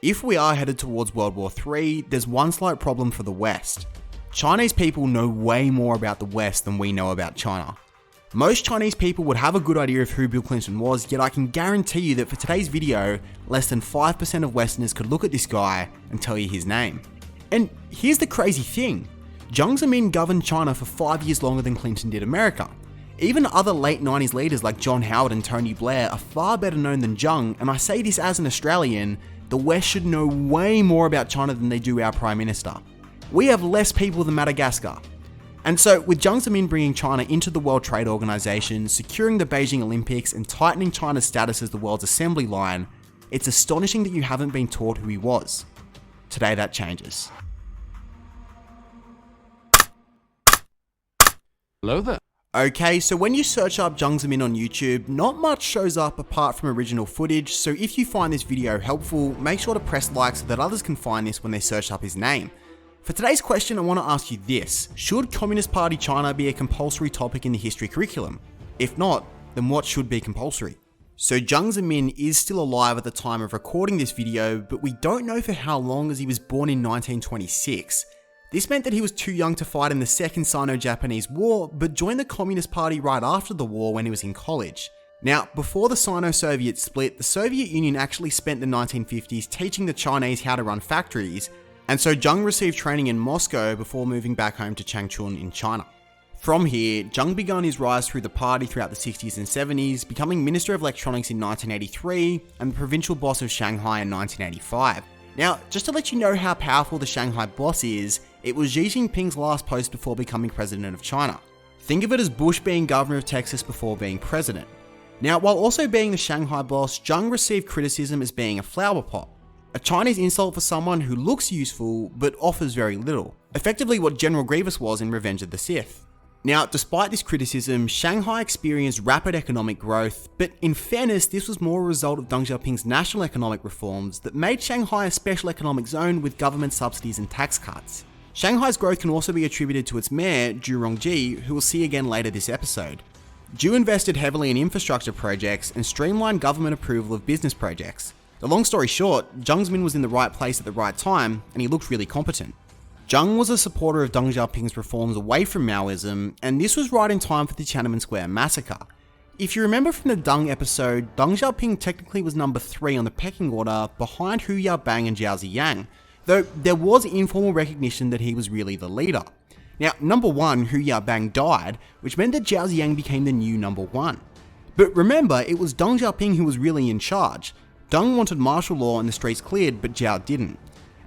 If we are headed towards World War III, there's one slight problem for the West. Chinese people know way more about the West than we know about China. Most Chinese people would have a good idea of who Bill Clinton was, yet I can guarantee you that for today's video, less than 5% of Westerners could look at this guy and tell you his name. And here's the crazy thing, Jiang Zemin governed China for 5 years longer than Clinton did America. Even other late 90s leaders like John Howard and Tony Blair are far better known than Jiang, and I say this as an Australian, the West should know way more about China than they do our Prime Minister. We have less people than Madagascar. And so, with Jiang Zemin bringing China into the World Trade Organization, securing the Beijing Olympics, and tightening China's status as the world's assembly line, it's astonishing that you haven't been taught who he was. Today that changes. Hello there. Okay, so when you search up Jiang Zemin on YouTube, not much shows up apart from original footage, so if you find this video helpful, make sure to press like so that others can find this when they search up his name. For today's question, I want to ask you this. Should Communist Party China be a compulsory topic in the history curriculum? If not, then what should be compulsory? So Jiang Zemin is still alive at the time of recording this video, but we don't know for how long as he was born in 1926. This meant that he was too young to fight in the Second Sino-Japanese War, but joined the Communist Party right after the war when he was in college. Now, before the Sino-Soviet split, the Soviet Union actually spent the 1950s teaching the Chinese how to run factories, and so Jiang received training in Moscow before moving back home to Changchun in China. From here, Jiang began his rise through the party throughout the 60s and 70s, becoming Minister of Electronics in 1983 and the provincial boss of Shanghai in 1985. Now, just to let you know how powerful the Shanghai boss is, it was Xi Jinping's last post before becoming president of China. Think of it as Bush being governor of Texas before being president. Now, while also being the Shanghai boss, Jiang received criticism as being a flower pot. A Chinese insult for someone who looks useful, but offers very little. Effectively what General Grievous was in Revenge of the Sith. Now, despite this criticism, Shanghai experienced rapid economic growth, but in fairness, this was more a result of Deng Xiaoping's national economic reforms that made Shanghai a special economic zone with government subsidies and tax cuts. Shanghai's growth can also be attributed to its mayor, Zhu Rongji, who we'll see again later this episode. Zhu invested heavily in infrastructure projects and streamlined government approval of business projects. The long story short, Jiang Zemin was in the right place at the right time, and he looked really competent. Jiang was a supporter of Deng Xiaoping's reforms away from Maoism, and this was right in time for the Tiananmen Square massacre. If you remember from the Deng episode, Deng Xiaoping technically was number 3 on the pecking order behind Hu Yaobang and Zhao Ziyang, though there was informal recognition that he was really the leader. Now, number 1, Hu Yaobang died, which meant that Zhao Ziyang became the new number 1. But remember, it was Deng Xiaoping who was really in charge. Deng wanted martial law and the streets cleared, but Zhao didn't.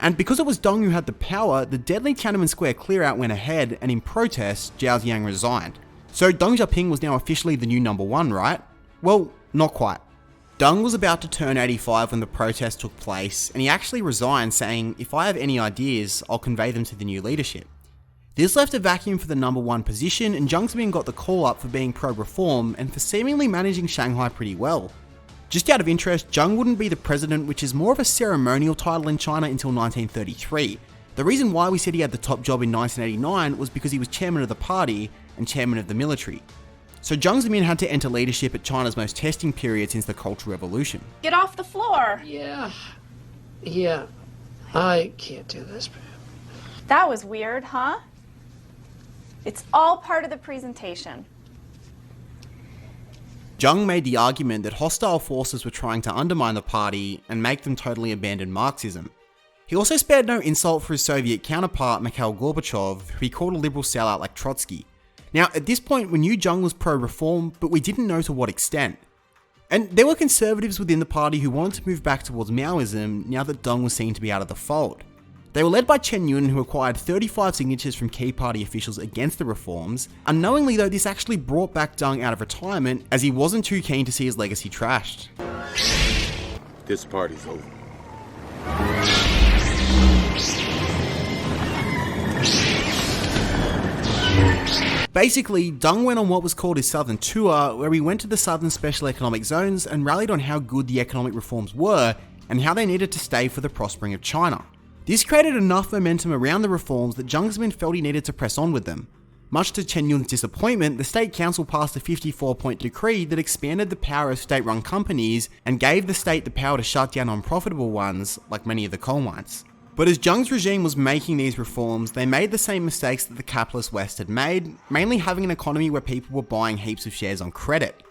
And because it was Deng who had the power, the deadly Tiananmen Square clear-out went ahead, and in protest, Zhao Ziyang resigned. So Deng Xiaoping was now officially the new number 1, right? Well, not quite. Deng was about to turn 85 when the protest took place, and he actually resigned, saying, "If I have any ideas, I'll convey them to the new leadership." This left a vacuum for the number 1 position, and Jiang Zemin got the call up for being pro-reform and for seemingly managing Shanghai pretty well. Just out of interest, Jiang wouldn't be the president, which is more of a ceremonial title in China, until 1933. The reason why we said he had the top job in 1989 was because he was chairman of the party and chairman of the military. So Jiang Zemin had to enter leadership at China's most testing period since the Cultural Revolution. Get off the floor! Yeah, I can't do this. That was weird, huh? It's all part of the presentation. Jiang made the argument that hostile forces were trying to undermine the party and make them totally abandon Marxism. He also spared no insult for his Soviet counterpart Mikhail Gorbachev, who he called a liberal sellout like Trotsky. Now, at this point, we knew Jiang was pro-reform, but we didn't know to what extent. And there were conservatives within the party who wanted to move back towards Maoism now that Deng was seen to be out of the fold. They were led by Chen Yun, who acquired 35 signatures from key party officials against the reforms. Unknowingly though, this actually brought back Deng out of retirement, as he wasn't too keen to see his legacy trashed. This party's over. Basically, Deng went on what was called his Southern Tour, where he went to the Southern Special Economic Zones and rallied on how good the economic reforms were and how they needed to stay for the prospering of China. This created enough momentum around the reforms that Jiang Zemin felt he needed to press on with them. Much to Chen Yun's disappointment, the state council passed a 54-point decree that expanded the power of state-run companies and gave the state the power to shut down unprofitable ones, like many of the coal mines. But as Zheng's regime was making these reforms, they made the same mistakes that the capitalist West had made, mainly having an economy where people were buying heaps of shares on credit.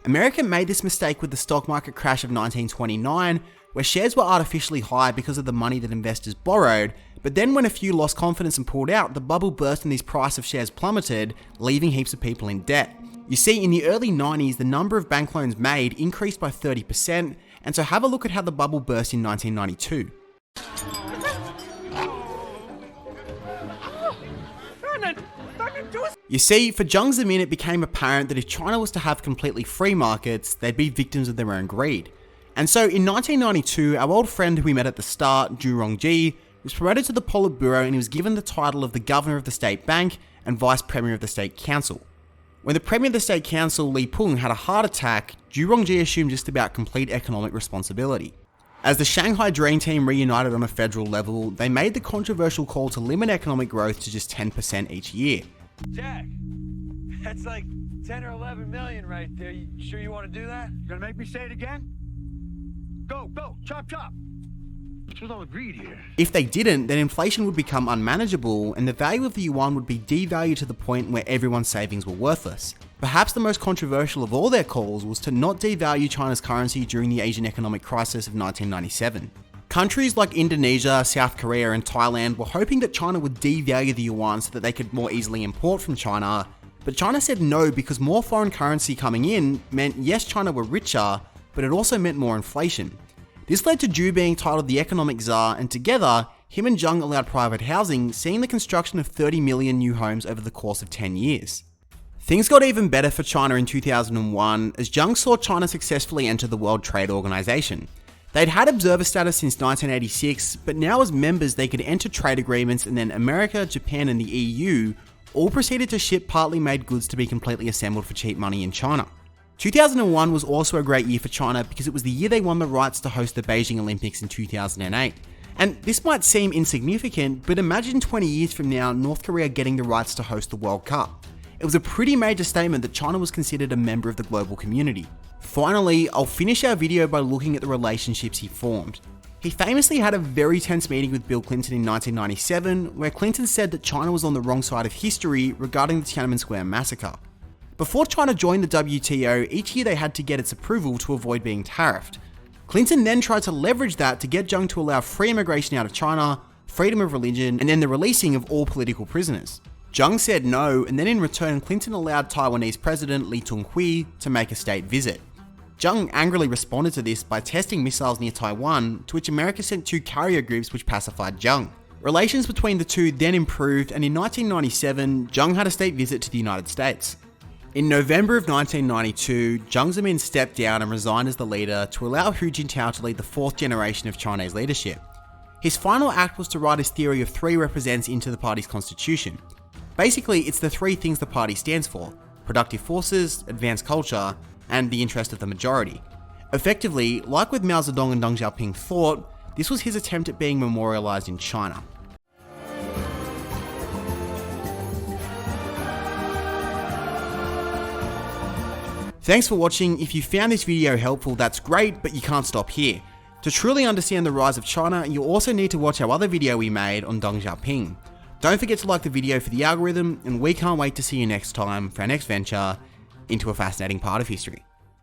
America made this mistake with the stock market crash of 1929, where shares were artificially high because of the money that investors borrowed, but then when a few lost confidence and pulled out, the bubble burst and these price of shares plummeted, leaving heaps of people in debt. You see, in the early 90s, the number of bank loans made increased by 30%, and so have a look at how the bubble burst in 1992. You see, for Jiang Zemin it became apparent that if China was to have completely free markets, they'd be victims of their own greed. And so in 1992, our old friend who we met at the start, Zhu Rongji, was promoted to the Politburo and he was given the title of the Governor of the State Bank and Vice Premier of the State Council. When the Premier of the State Council, Li Peng, had a heart attack, Zhu Rongji assumed just about complete economic responsibility. As the Shanghai Dream Team reunited on a federal level, they made the controversial call to limit economic growth to just 10% each year. Jack, that's like 10 or 11 million right there. You sure you want to do that? You gonna make me say it again? Go, chop, chop. Let's all agree here. If they didn't, then inflation would become unmanageable and the value of the yuan would be devalued to the point where everyone's savings were worthless. Perhaps the most controversial of all their calls was to not devalue China's currency during the Asian economic crisis of 1997. Countries like Indonesia, South Korea and Thailand were hoping that China would devalue the yuan so that they could more easily import from China, but China said no because more foreign currency coming in meant yes, China were richer, but it also meant more inflation. This led to Zhu being titled the economic czar, and together, him and Jiang allowed private housing, seeing the construction of 30 million new homes over the course of 10 years. Things got even better for China in 2001 as Jiang saw China successfully enter the World Trade Organization. They'd had observer status since 1986, but now as members they could enter trade agreements, and then America, Japan and the EU all proceeded to ship partly made goods to be completely assembled for cheap money in China. 2001 was also a great year for China because it was the year they won the rights to host the Beijing Olympics in 2008. And this might seem insignificant, but imagine 20 years from now North Korea getting the rights to host the World Cup. It was a pretty major statement that China was considered a member of the global community. Finally, I'll finish our video by looking at the relationships he formed. He famously had a very tense meeting with Bill Clinton in 1997, where Clinton said that China was on the wrong side of history regarding the Tiananmen Square massacre. Before China joined the WTO, each year they had to get its approval to avoid being tariffed. Clinton then tried to leverage that to get Jiang to allow free immigration out of China, freedom of religion, and then the releasing of all political prisoners. Jiang said no, and then in return Clinton allowed Taiwanese President Lee Teng-hui to make a state visit. Jiang angrily responded to this by testing missiles near Taiwan, to which America sent 2 carrier groups which pacified Jiang. Relations between the two then improved, and in 1997, Jiang had a state visit to the United States. In November of 1992, Jiang Zemin stepped down and resigned as the leader to allow Hu Jintao to lead the 4th generation of Chinese leadership. His final act was to write his theory of 3 represents into the party's constitution. Basically, it's the 3 things the party stands for: productive forces, advanced culture, and the interest of the majority. Effectively, like with Mao Zedong and Deng Xiaoping thought, this was his attempt at being memorialized in China. Thanks for watching. If you found this video helpful, that's great, but you can't stop here. To truly understand the rise of China, you also need to watch our other video we made on Deng Xiaoping. Don't forget to like the video for the algorithm, and we can't wait to see you next time for our next venture into a fascinating part of history.